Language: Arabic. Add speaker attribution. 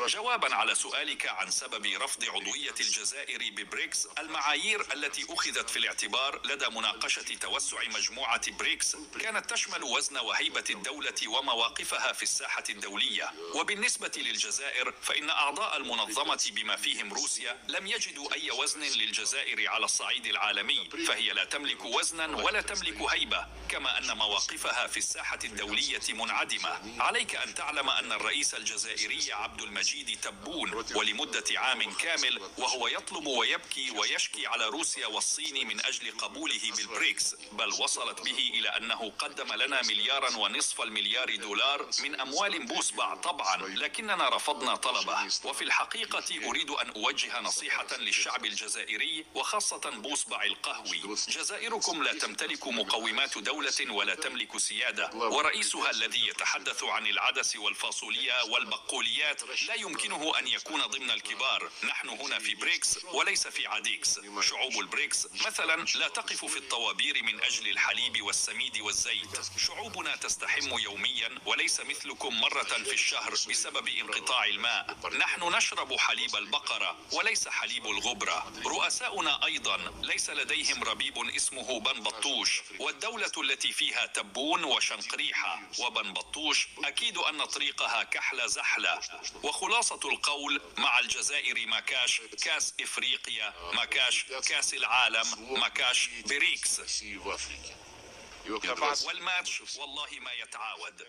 Speaker 1: جوابا على سؤالك عن سبب رفض عضوية الجزائر ببريكس، المعايير التي أخذت في الاعتبار لدى مناقشة توسع مجموعة بريكس كانت تشمل وزن وهيبة الدولة ومواقفها في الساحة الدولية. وبالنسبة للجزائر فإن أعضاء المنظمة بما فيهم روسيا لم يجدوا أي وزن للجزائر على الصعيد العالمي، فهي لا تملك وزنا ولا تملك هيبة، كما أن مواقفها في الساحة الدولية منعدمة. عليك أن تعلم أن الرئيس الجزائري عبد المجيد تبون ولمدة عام كامل وهو يطلب ويبكي ويشكي على روسيا والصين من أجل قبوله بالبريكس، بل وصلت به إلى أنه قدم لنا $1.5 مليار من أموال بوسبع طبعا، لكننا رفضنا طلبه. وفي الحقيقة أريد أن أوجه نصيحة للشعب الجزائري وخاصة بوسبع القهوي: جزائركم لا تمتلك مقومات دولة ولا تملك سيادة، ورئيسها الذي يتحدث عن العدس والفاصوليا والبقوليات لا يمكنه أن يكون ضمن الكبار. نحن هنا في بريكس وليس في عديكس. شعوب البريكس مثلا لا تقف في الطوابير من أجل الحليب والسميد والزيت. شعوبنا تستحم يوميا وليس مثلكم مرة في الشهر بسبب انقطاع الماء. نحن نشرب حليب البقرة وليس حليب الغبرة. رؤساؤنا أيضا ليس لديهم ربيب اسمه بن بطوش، والدولة التي فيها تبون وشنقريحة وبن بطوش أكيد أن طريقها كحل زحلة. وخلاصة القول: مع الجزائر ماكاش كاس إفريقيا، ماكاش كاس العالم، ماكاش بريكس. والماتش والله ما يتعاود.